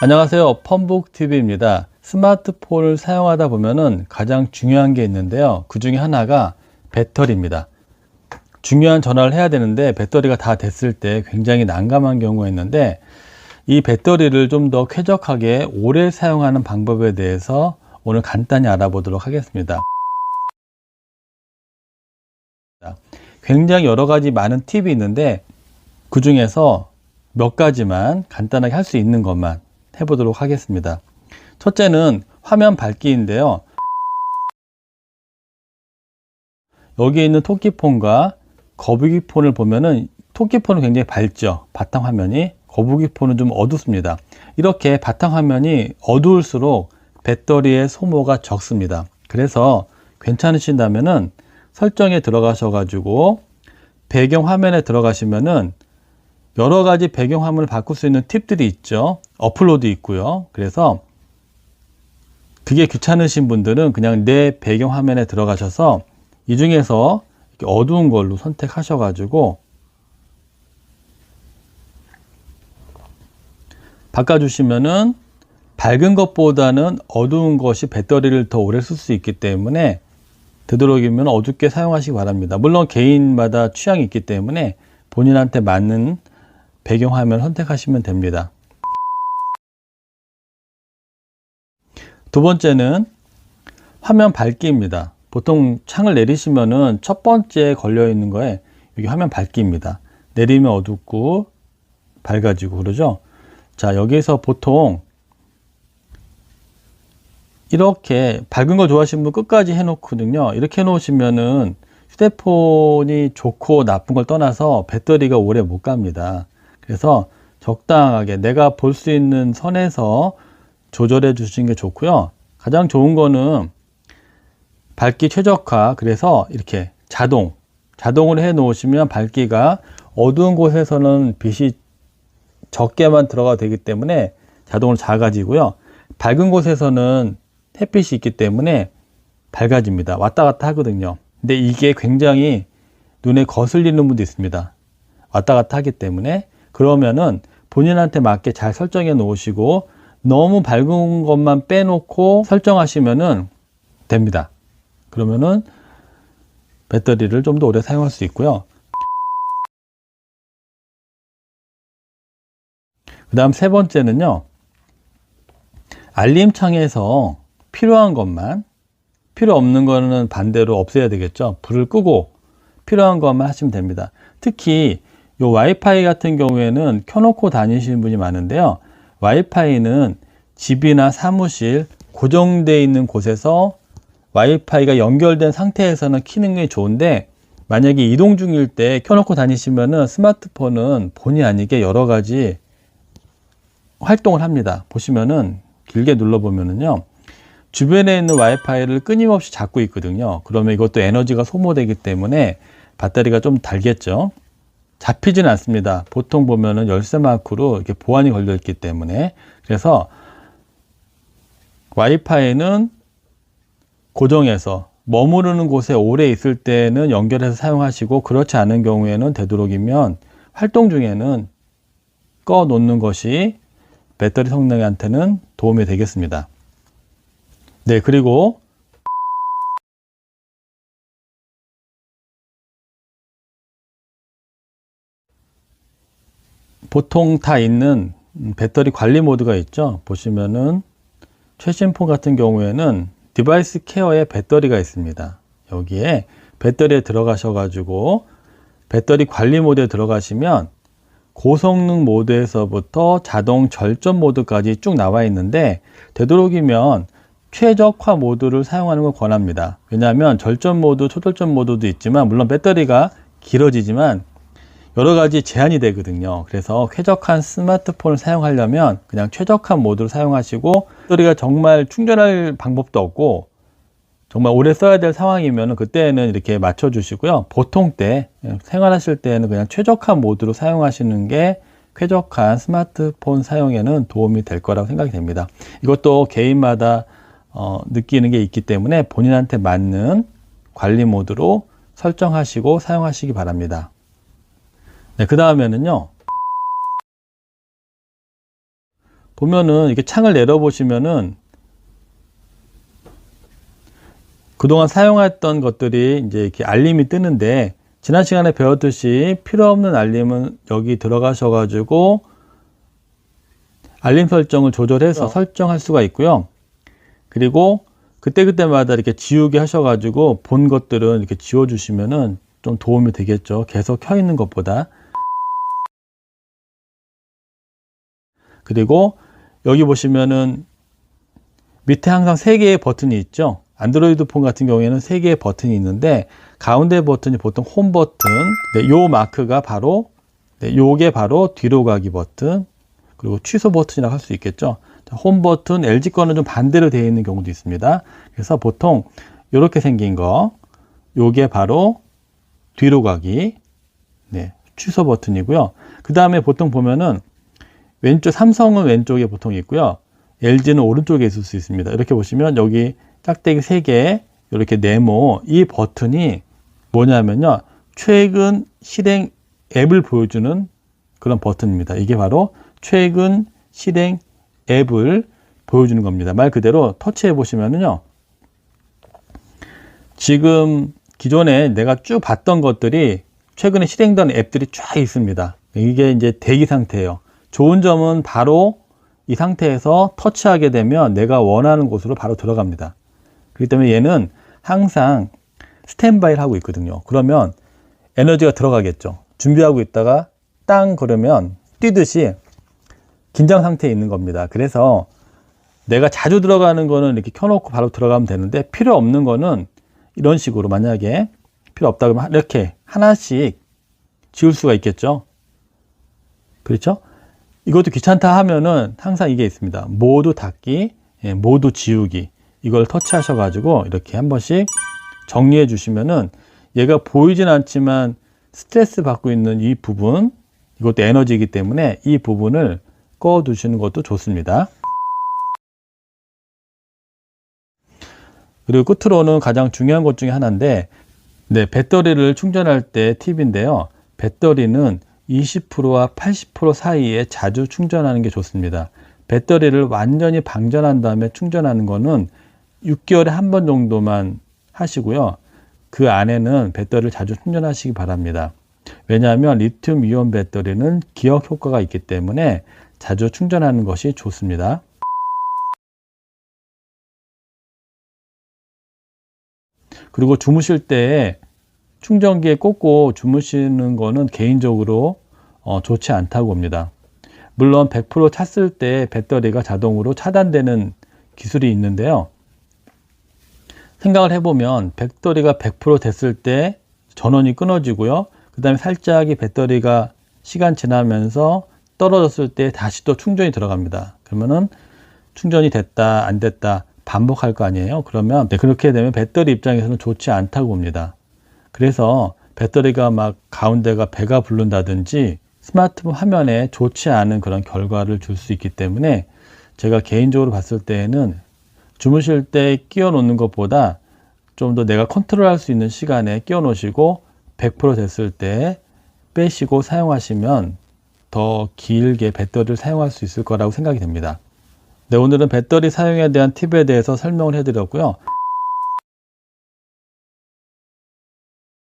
안녕하세요. 펌북TV입니다. 스마트폰을 사용하다 보면은 가장 중요한 게 있는데요. 그 중에 하나가 배터리입니다. 중요한 전화를 해야 되는데 배터리가 다 됐을 때 굉장히 난감한 경우가 있는데, 이 배터리를 좀 더 쾌적하게 오래 사용하는 방법에 대해서 오늘 간단히 알아보도록 하겠습니다. 굉장히 여러 가지 많은 팁이 있는데 그 중에서 몇 가지만 간단하게 할 수 있는 것만 해보도록 하겠습니다. 첫째는 화면 밝기인데요. 여기 있는 토끼폰과 거북이폰을 보면은 토끼폰은 굉장히 밝죠. 바탕화면이. 거북이폰은 좀 어둡습니다. 이렇게 바탕화면이 어두울수록 배터리의 소모가 적습니다. 그래서 괜찮으신다면은 설정에 들어가셔 가지고 배경화면에 들어가시면은 여러 가지 배경화면을 바꿀 수 있는 팁들이 있죠. 업로드 있고요. 그래서 그게 귀찮으신 분들은 그냥 내 배경화면에 들어가셔서 이 중에서 어두운 걸로 선택하셔 가지고 바꿔주시면은 밝은 것보다는 어두운 것이 배터리를 더 오래 쓸 수 있기 때문에 되도록이면 어둡게 사용하시기 바랍니다. 물론 개인마다 취향이 있기 때문에 본인한테 맞는 배경화면 선택하시면 됩니다. 두 번째는 화면 밝기입니다. 보통 창을 내리시면은 첫 번째 걸려 있는 거에 여기 화면 밝기입니다. 내리면 어둡고 밝아지고 그러죠. 자, 여기서 보통 이렇게 밝은 거 좋아하시는 분 끝까지 해놓거든요. 이렇게 해놓으시면은 휴대폰이 좋고 나쁜 걸 떠나서 배터리가 오래 못 갑니다. 그래서 적당하게 내가 볼 수 있는 선에서 조절해 주시는 게 좋고요. 가장 좋은 거는 밝기 최적화, 그래서 이렇게 자동으로 해 놓으시면 밝기가 어두운 곳에서는 빛이 적게만 들어가 되기 때문에 자동으로 작아지고요. 밝은 곳에서는 햇빛이 있기 때문에 밝아집니다. 왔다 갔다 하거든요. 근데 이게 굉장히 눈에 거슬리는 분도 있습니다. 왔다 갔다 하기 때문에. 그러면은 본인한테 맞게 잘 설정해 놓으시고 너무 밝은 것만 빼놓고 설정하시면은 됩니다. 그러면은 배터리를 좀 더 오래 사용할 수 있고요. 그 다음 세 번째는요, 알림창에서 필요한 것만, 필요 없는 거는 반대로 없애야 되겠죠. 불을 끄고 필요한 것만 하시면 됩니다. 특히 요 와이파이 같은 경우에는 켜놓고 다니시는 분이 많은데요. 와이파이는 집이나 사무실 고정되어 있는 곳에서 와이파이가 연결된 상태에서는 켜는 게 좋은데, 만약에 이동 중일 때 켜놓고 다니시면은 스마트폰은 본의 아니게 여러 가지 활동을 합니다. 보시면은 길게 눌러보면은요, 주변에 있는 와이파이를 끊임없이 잡고 있거든요. 그러면 이것도 에너지가 소모되기 때문에 배터리가 좀 달겠죠. 잡히지는 않습니다. 보통 보면은 열쇠 마크로 이렇게 보안이 걸려 있기 때문에. 그래서 와이파이는 고정해서 머무르는 곳에 오래 있을 때는 연결해서 사용하시고, 그렇지 않은 경우에는 되도록이면 활동 중에는 꺼 놓는 것이 배터리 성능한테는 도움이 되겠습니다. 네, 그리고 보통 다 있는 배터리 관리 모드가 있죠. 보시면은 최신 폰 같은 경우에는 디바이스 케어에 배터리가 있습니다. 여기에 배터리에 들어가셔 가지고 배터리 관리 모드에 들어가시면 고성능 모드에서부터 자동 절전 모드까지 쭉 나와 있는데, 되도록이면 최적화 모드를 사용하는 걸 권합니다. 왜냐하면 절전 모드, 초절전 모드도 있지만, 물론 배터리가 길어지지만 여러 가지 제한이 되거든요. 그래서 쾌적한 스마트폰을 사용하려면 그냥 최적화 모드를 사용하시고, 배터리가 정말 충전할 방법도 없고 정말 오래 써야 될 상황이면 그때는 이렇게 맞춰 주시고요. 보통 때 생활하실 때는 그냥 최적화 모드로 사용하시는 게 쾌적한 스마트폰 사용에는 도움이 될 거라고 생각이 됩니다. 이것도 개인마다 느끼는 게 있기 때문에 본인한테 맞는 관리 모드로 설정하시고 사용하시기 바랍니다. 네, 그 다음에는요, 보면은 이렇게 창을 내려보시면은 그동안 사용했던 것들이 이제 이렇게 알림이 뜨는데, 지난 시간에 배웠듯이 필요 없는 알림은 여기 들어가셔가지고 알림 설정을 조절해서 설정할 수가 있고요. 그리고 그때그때마다 이렇게 지우게 하셔가지고 본 것들은 이렇게 지워주시면은 좀 도움이 되겠죠. 계속 켜 있는 것보다. 그리고 여기 보시면은 밑에 항상 3개의 버튼이 있죠. 안드로이드 폰 같은 경우에는 3개의 버튼이 있는데, 가운데 버튼이 보통 홈 버튼, 요 마크가 바로, 요게 바로 뒤로 가기 버튼, 그리고 취소 버튼이라고 할 수 있겠죠. 홈 버튼, LG 거는 좀 반대로 되어 있는 경우도 있습니다. 그래서 보통 이렇게 생긴 거, 요게 바로 뒤로 가기, 취소 버튼이고요. 그 다음에 보통 보면은 왼쪽, 삼성은 왼쪽에 보통 있고요. LG는 오른쪽에 있을 수 있습니다. 이렇게 보시면 여기 짝대기 3개, 이렇게 네모, 이 버튼이 뭐냐면요, 최근 실행 앱을 보여주는 그런 버튼입니다. 이게 바로 최근 실행 앱을 보여주는 겁니다. 말 그대로 터치해 보시면은요, 지금 기존에 내가 쭉 봤던 것들이 최근에 실행된 앱들이 쫙 있습니다. 이게 이제 대기 상태예요. 좋은 점은 바로 이 상태에서 터치하게 되면 내가 원하는 곳으로 바로 들어갑니다. 그렇기 때문에 얘는 항상 스탠바이를 하고 있거든요. 그러면 에너지가 들어가겠죠. 준비하고 있다가 땅 그러면 뛰듯이 긴장 상태에 있는 겁니다. 그래서 내가 자주 들어가는 거는 이렇게 켜놓고 바로 들어가면 되는데, 필요 없는 거는 이런 식으로, 만약에 필요 없다 그러면 이렇게 하나씩 지울 수가 있겠죠. 그렇죠? 이것도 귀찮다 하면은 항상 이게 있습니다. 모두 닫기, 모두 지우기. 이걸 터치하셔가지고 이렇게 한 번씩 정리해 주시면은, 얘가 보이진 않지만 스트레스 받고 있는 이 부분, 이것도 에너지이기 때문에 이 부분을 꺼 두시는 것도 좋습니다. 그리고 끝으로는 가장 중요한 것 중에 하나인데, 배터리를 충전할 때 팁인데요. 배터리는 20%와 80% 사이에 자주 충전하는 게 좋습니다. 배터리를 완전히 방전한 다음에 충전하는 거는 6개월에 한 번 정도만 하시고요. 그 안에는 배터리를 자주 충전하시기 바랍니다. 왜냐하면 리튬 이온 배터리는 기억 효과가 있기 때문에 자주 충전하는 것이 좋습니다. 그리고 주무실 때 충전기에 꽂고 주무시는 거는 개인적으로 좋지 않다고 봅니다. 물론 100% 찼을 때 배터리가 자동으로 차단되는 기술이 있는데요. 생각을 해보면 배터리가 100% 됐을 때 전원이 끊어지고요. 그 다음에 살짝 배터리가 시간 지나면서 떨어졌을 때 다시 또 충전이 들어갑니다. 그러면은 충전이 됐다 안 됐다 반복할 거 아니에요. 그러면 그렇게 되면 배터리 입장에서는 좋지 않다고 봅니다. 그래서 배터리가 막 가운데가 배가 부른다든지 스마트폰 화면에 좋지 않은 그런 결과를 줄 수 있기 때문에, 제가 개인적으로 봤을 때에는 주무실 때 끼워 놓는 것보다 좀 더 내가 컨트롤할 수 있는 시간에 끼워 놓으시고 100% 됐을 때 빼시고 사용하시면 더 길게 배터리를 사용할 수 있을 거라고 생각이 됩니다. 오늘은 배터리 사용에 대한 팁에 대해서 설명을 해드렸고요.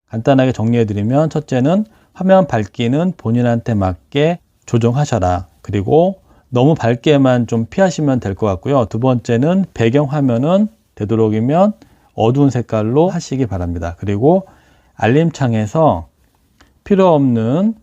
간단하게 정리해드리면, 첫째는 화면 밝기는 본인한테 맞게 조정하셔라. 그리고 너무 밝게만 좀 피하시면 될 것 같고요. 두 번째는 배경 화면은 되도록이면 어두운 색깔로 하시기 바랍니다. 그리고 알림창에서 필요 없는,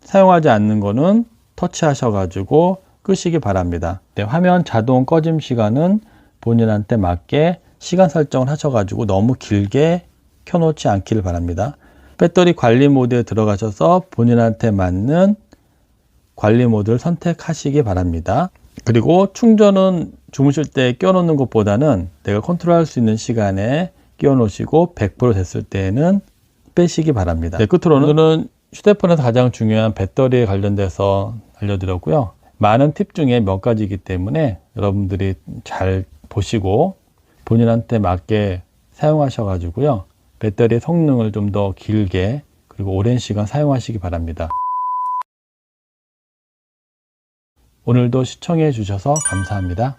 사용하지 않는 거는 터치하셔가지고 끄시기 바랍니다. 화면 자동 꺼짐 시간은 본인한테 맞게 시간 설정을 하셔가지고 너무 길게 켜놓지 않기를 바랍니다. 배터리 관리 모드에 들어가셔서 본인한테 맞는 관리 모드를 선택하시기 바랍니다. 그리고 충전은 주무실 때 끼워놓는 것보다는 내가 컨트롤할 수 있는 시간에 끼워놓으시고 100% 됐을 때는 빼시기 바랍니다. 끝으로는 휴대폰에서 가장 중요한 배터리에 관련돼서 알려드렸고요. 많은 팁 중에 몇 가지이기 때문에 여러분들이 잘 보시고 본인한테 맞게 사용하셔가지고요. 배터리의 성능을 좀 더 길게 그리고 오랜 시간 사용하시기 바랍니다. 오늘도 시청해 주셔서 감사합니다.